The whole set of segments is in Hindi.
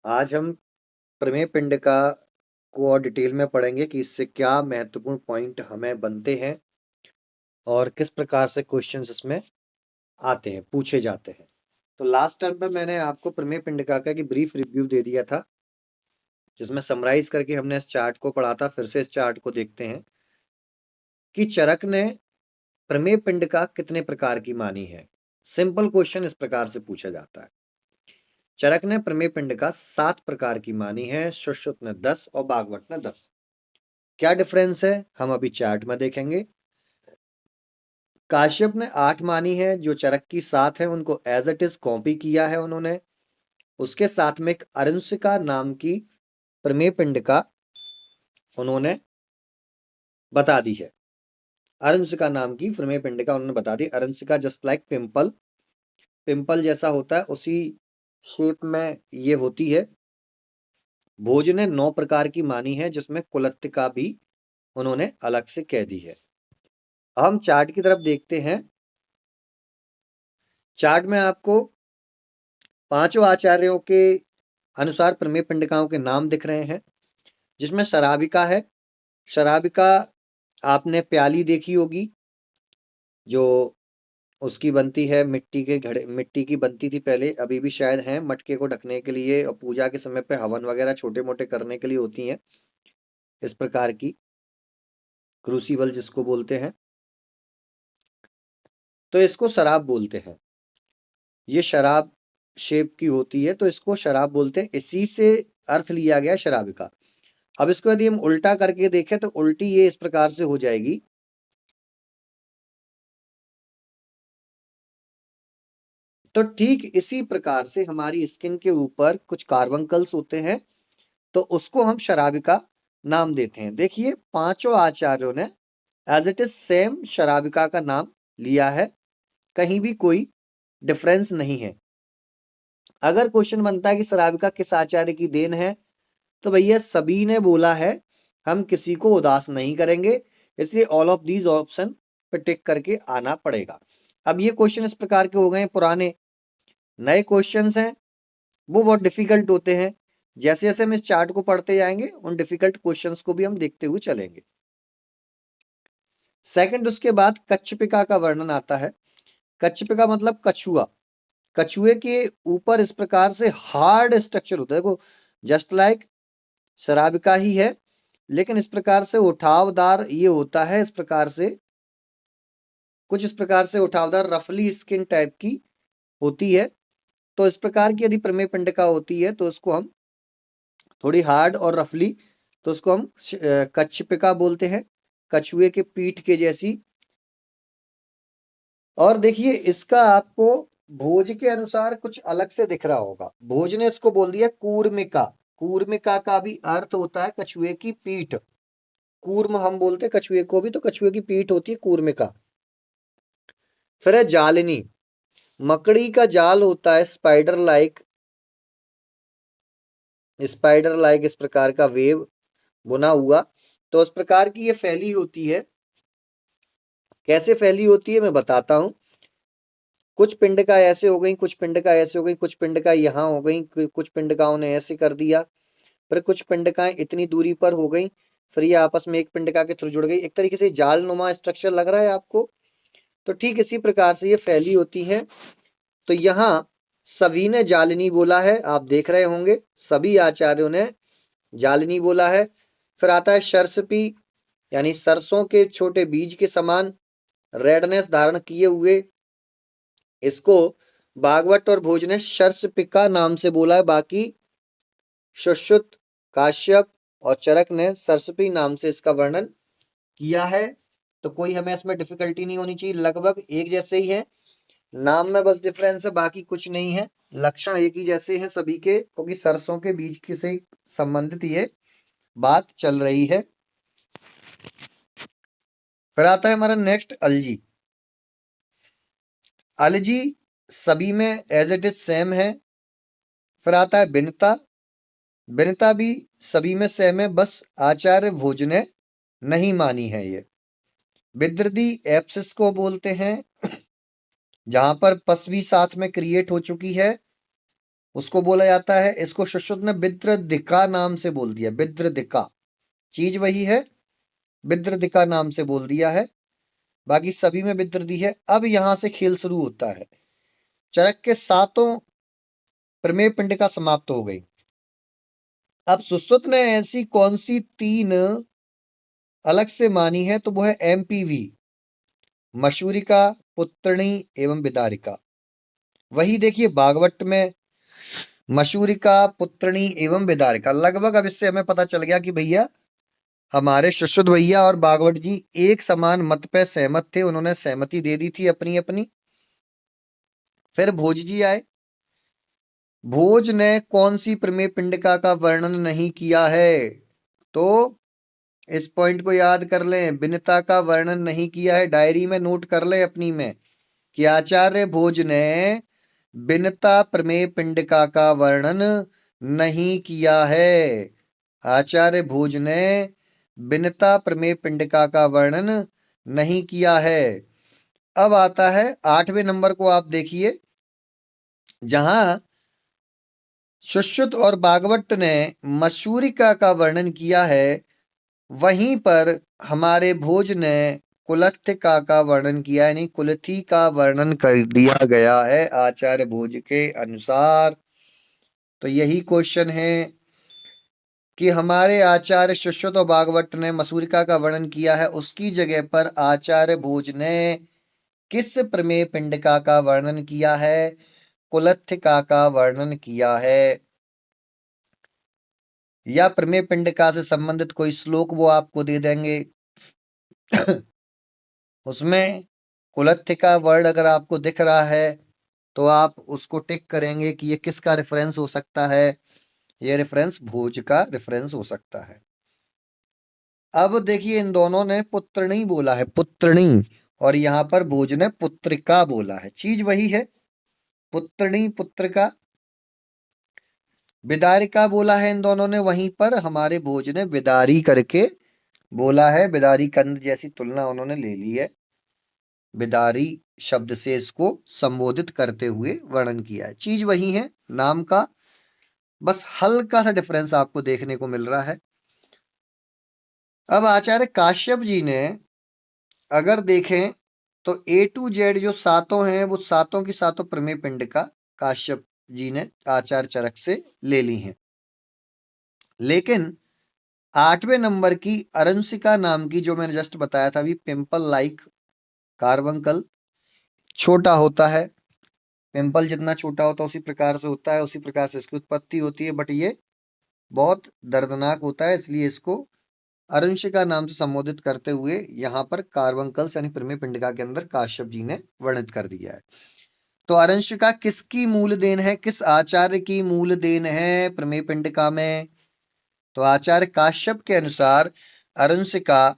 आज हम प्रमेय पिंडिका को और डिटेल में पढ़ेंगे कि इससे क्या महत्वपूर्ण पॉइंट हमें बनते हैं और किस प्रकार से क्वेश्चंस इसमें आते हैं, पूछे जाते हैं। तो लास्ट टर्म में मैंने आपको प्रमेय पिंडिका का ब्रीफ रिव्यू दे दिया था, जिसमें समराइज करके हमने इस चार्ट को पढ़ा था। फिर से इस चार्ट को देखते हैं कि चरक ने प्रमेय पिंडिका कितने प्रकार की मानी है। सिंपल क्वेश्चन इस प्रकार से पूछा जाता है। चरक ने प्रमेय पिंडिका 7 प्रकार की मानी है, सुश्रुत ने 10 और भागवत ने 10। क्या डिफरेंस है हम अभी चार्ट में देखेंगे। काश्यप ने 8 मानी है, जो चरक की 7 है उनको एज इट इज कॉपी किया है उन्होंने। उसके साथ में एक अरुंसिका नाम की प्रमेय पिंडिका उन्होंने बता दी है। अरुंसिका नाम की प्रमेय पिंडिका उन्होंने बता दी। अरुंसिका जस्ट लाइक पिंपल, पिंपल जैसा होता है उसी शेप में ये होती है। भोज ने 9 प्रकार की मानी है, जिसमें कुलत्तिका भी उन्होंने अलग से कह दी है। हम चार्ट की तरफ देखते हैं। चार्ट में आपको पांचों आचार्यों के अनुसार प्रमेय पिंडिकाओं के नाम दिख रहे हैं, जिसमें शराबिका है। शराबिका आपने प्याली देखी होगी, जो उसकी बनती है मिट्टी के घड़े, मिट्टी की बनती थी पहले, अभी भी शायद है, मटके को ढकने के लिए और पूजा के समय पे हवन वगैरह छोटे मोटे करने के लिए होती हैं। इस प्रकार की क्रूसिबल जिसको बोलते हैं, तो इसको शराब बोलते हैं। ये शराब शेप की होती है, तो इसको शराब बोलते हैं। इसी से अर्थ लिया गया शराबिका। अब इसको यदि हम उल्टा करके देखें तो उल्टी ये इस प्रकार से हो जाएगी। तो ठीक इसी प्रकार से हमारी स्किन के ऊपर कुछ कार्बंकल्स होते हैं, तो उसको हम शराबिका नाम देते हैं। देखिए पांचों आचार्यों ने एज इट इज सेम शराबिका का नाम लिया है, कहीं भी कोई डिफरेंस नहीं है। अगर क्वेश्चन बनता है कि शराबिका किस आचार्य की देन है, तो भैया सभी ने बोला है, हम किसी को उदास नहीं करेंगे, इसलिए ऑल ऑफ दीज ऑप्शन पे टिक करके आना पड़ेगा। अब ये क्वेश्चन इस प्रकार के हो गए पुराने। नए क्वेश्चंस हैं वो बहुत डिफिकल्ट होते हैं। जैसे जैसे हम इस चार्ट को पढ़ते जाएंगे उन डिफिकल्ट क्वेश्चंस को भी हम देखते हुए चलेंगे। सेकंड, उसके बाद कच्छपिका का वर्णन आता है। कच्छपिका मतलब कछुआ। कछुए के ऊपर इस प्रकार से हार्ड स्ट्रक्चर होता है, देखो जस्ट लाइक शराबिका ही है, लेकिन इस प्रकार से उठावदार ये होता है। इस प्रकार से कुछ इस प्रकार से उठावदार रफली स्किन टाइप की होती है। तो इस प्रकार की यदि प्रमेय पिंडिका होती है तो उसको हम थोड़ी हार्ड और रफली, तो उसको हम कच्छपिका बोलते हैं, कछुए के पीठ के जैसी। और देखिए इसका आपको भोज के अनुसार कुछ अलग से दिख रहा होगा। भोज ने इसको बोल दिया कूर्मिका। कूर्मिका का भी अर्थ होता है कछुए की पीठ। कूर्म हम बोलते हैं कछुए को भी, तो कछुए की पीठ होती है कूर्मिका। फिर है जालिनी। मकड़ी का जाल होता है स्पाइडर लाइक, स्पाइडर लाइक इस प्रकार का वेव बुना हुआ, तो इस प्रकार की ये फैली होती है। कैसे फैली होती है मैं बताता हूं। कुछ पिंडिका ऐसे हो गई, कुछ पिंडिका ऐसे हो गई, कुछ पिंडिका यहाँ हो गई, कुछ पिंडिकाओं ने ऐसे कर दिया, फिर कुछ पिंडिकाएं इतनी दूरी पर हो गई, फिर ये आपस में एक पिंडिका के थ्रू जुड़ गई। एक तरीके से जाल नुमा स्ट्रक्चर लग रहा है आपको। तो ठीक इसी प्रकार से ये फैली होती है। तो यहाँ सभी ने जालिनी बोला है, आप देख रहे होंगे सभी आचार्यों ने जालिनी बोला है। फिर आता है शर्षपी, यानी सरसों के छोटे बीज के समान रेडनेस धारण किए हुए। इसको भागवत और भोज ने शर्षपिका नाम से बोला है। बाकी सुश्रुत, काश्यप और चरक ने सरसपी नाम से इसका वर्णन किया है। तो कोई हमें इसमें डिफिकल्टी नहीं होनी चाहिए, लगभग एक जैसे ही है। नाम में बस डिफरेंस है, बाकी कुछ नहीं है। लक्षण एक ही जैसे हैं सभी के, क्योंकि सरसों के बीज के से संबंधित ये बात चल रही है। फिर आता है हमारा नेक्स्ट अलजी। अलजी सभी में एज इट इज सेम है। फिर आता है बिनता। बिनता भी सभी में सेम है, बस आचार्य भोज ने नहीं मानी है ये। विद्रदी एप्सिस को बोलते हैं, जहां पर पसवी साथ में क्रिएट हो चुकी है उसको बोला जाता है। इसको सुश्रुत ने विद्रदिका नाम से बोल दिया, विद्रदिका, चीज वही है, विद्रदिका नाम से बोल दिया है, बाकी सभी में विद्रदी है। अब यहां से खेल शुरू होता है। चरक के सातों प्रमेय पिंडिका समाप्त हो गई। अब सुश्रुत ने ऐसी कौन सी तीन अलग से मानी है, तो वो है एमपीवी, मशूरिका, पुत्तरणी एवं बिदारिका। वही देखिए भागवत में मशूरिका, पुत्तरणी एवं बिदारिका, लगभग अब इससे हमें पता चल गया कि भैया हमारे सुश्रुत भैया और भागवत जी एक समान मत पे सहमत थे, उन्होंने सहमति दे दी थी अपनी अपनी। फिर भोज जी आए। भोज ने कौन सी प्रमेय पिंडिका का वर्णन नहीं किया है, तो इस पॉइंट को याद कर लें, विनता का वर्णन नहीं किया है। डायरी में नोट कर लें अपनी में कि आचार्य भोज ने विनता प्रमेय पिंडिका का वर्णन नहीं किया है। आचार्य भोज ने विनता प्रमेय पिंडिका का वर्णन नहीं किया है। अब आता है 8वें नंबर को, आप देखिए, जहां सुश्रुत और भागवत ने मशूरिका का वर्णन किया है, वहीं पर हमारे भोज ने कुलत्थिका का वर्णन किया है, यानी कुलथी का वर्णन कर दिया गया है आचार्य भोज के अनुसार। तो यही क्वेश्चन है कि हमारे आचार्य सुश्रुत और भागवत ने मशूरिका का वर्णन किया है, उसकी जगह पर आचार्य भोज ने किस प्रमेय पिंडिका का वर्णन किया है, कुलत्थिका का वर्णन किया है। या प्रमेय पिंडिका से संबंधित कोई श्लोक वो आपको दे देंगे, उसमें कुलत्थिका वर्ड अगर आपको दिख रहा है तो आप उसको टिक करेंगे कि ये किसका रेफरेंस हो सकता है, ये रेफरेंस भोज का रेफरेंस हो सकता है। अब देखिए इन दोनों ने पुत्रणी बोला है, पुत्रणी, और यहां पर भोज ने पुत्रिका बोला है, चीज वही है, पुत्रणी पुत्रिका। बिदारिका बोला है इन दोनों ने, वहीं पर हमारे भोज ने बिदारी करके बोला है, बिदारी कंद जैसी तुलना उन्होंने ले ली है, बिदारी शब्द से इसको संबोधित करते हुए वर्णन किया है। चीज वही है नाम का, बस हल्का सा डिफरेंस आपको देखने को मिल रहा है। अब आचार्य काश्यप जी ने अगर देखें तो A to Z जो सातों हैं वो सातों की सातों प्रमेय पिंडिका काश्यप जी ने आचार्य चरक से ले ली हैं। लेकिन 8वें नंबर की अरंसिका नाम की, जो मैंने जस्ट बताया था अभी, पिंपल लाइक कार्बंकल, छोटा होता है, पिंपल जितना छोटा होता है उसी प्रकार से होता है, उसी प्रकार से इसकी उत्पत्ति होती है, बट ये बहुत दर्दनाक होता है, इसलिए इसको अरंशिका नाम से संबोधित करते हुए यहाँ पर कार्बंकल्स यानी प्रमेय पिंडिका के अंदर काश्यप जी ने वर्णित कर दिया है। तो अरंशिका किसकी मूल देन है, किस आचार्य की मूल देन है प्रमेय पिंडिका में, तो आचार्य काश्यप के अनुसार अरंशिका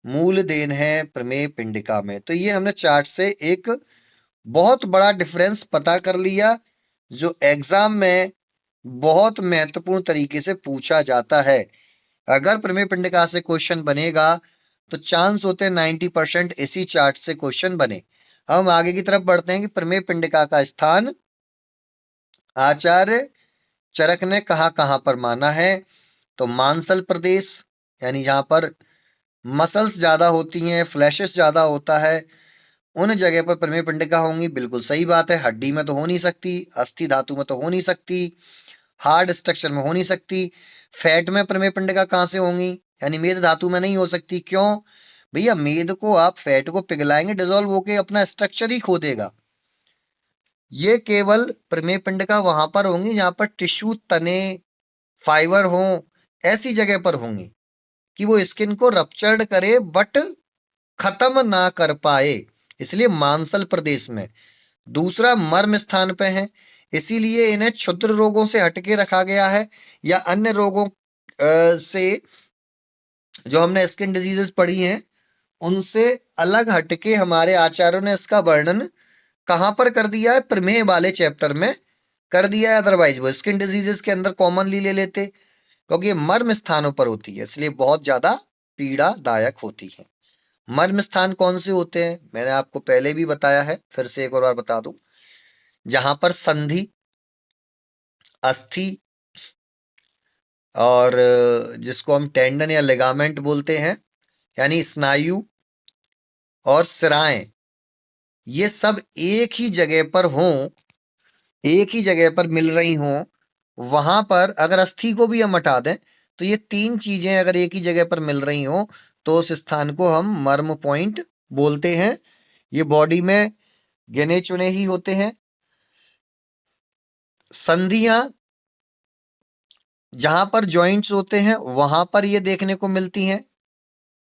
मूल देन है प्रमेय पिंडिका में। तो ये हमने चार्ट से एक बहुत बड़ा डिफरेंस पता कर लिया, जो एग्जाम में बहुत महत्वपूर्ण तरीके से पूछा जाता है। अगर प्रमेय पिंडिका से क्वेश्चन बनेगा तो चांस होते हैं 90% इसी चार्ट से क्वेश्चन बने। हम आगे की तरफ बढ़ते हैं कि प्रमेय पिंडिका का स्थान आचार्य चरक ने कहां कहां पर माना है, तो मांसल प्रदेश, यानी जहां पर मसल्स ज्यादा होती हैं, फ्लैशेस ज्यादा होता है, उन जगह पर प्रमेय पिंडिका होंगी। बिल्कुल सही बात है, हड्डी में तो हो नहीं सकती, अस्थि धातु में तो हो नहीं सकती, हार्ड स्ट्रक्चर में हो नहीं सकती। फैट में प्रमेय पिंडिका कहां से होंगी, यानी मेद धातु में नहीं हो सकती। क्यों भैया, मेद को आप फैट को पिघलाएंगे, डिजोल्व होके अपना स्ट्रक्चर ही खो देगा। ये केवल प्रमेय पिंडिका वहां पर होंगी जहां पर टिश्यू, तने, फाइबर हो, ऐसी जगह पर होंगी कि वो स्किन को रप्चर्ड करे बट खत्म ना कर पाए, इसलिए मांसल प्रदेश में। दूसरा मर्म स्थान पे है, इसीलिए इन्हें क्षुद्र रोगों से हटके रखा गया है, या अन्य रोगों से, जो हमने स्किन डिजीजेस पढ़ी हैं उनसे अलग हटके हमारे आचार्यों ने इसका वर्णन कहां पर कर दिया है, प्रमेय वाले चैप्टर में कर दिया है। अदरवाइज वो स्किन डिजीजेस के अंदर कॉमनली ले लेते, क्योंकि ये मर्म स्थानों पर होती है, इसलिए बहुत ज्यादा पीड़ादायक होती है। मर्म स्थान कौन से होते हैं, मैंने आपको पहले भी बताया है, फिर से एक और बार बता दूं। जहां पर संधि, अस्थि और जिसको हम टेंडन या लिगामेंट बोलते हैं, यानी स्नायु और सिराएं, ये सब एक ही जगह पर हों, एक ही जगह पर मिल रही हों, वहां पर अगर अस्थि को भी हम हटा दें तो ये तीन चीजें अगर एक ही जगह पर मिल रही हों तो उस स्थान को हम मर्म पॉइंट बोलते हैं। ये बॉडी में गिने चुने ही होते हैं। संधियां जहां पर जॉइंट्स होते हैं वहां पर ये देखने को मिलती हैं।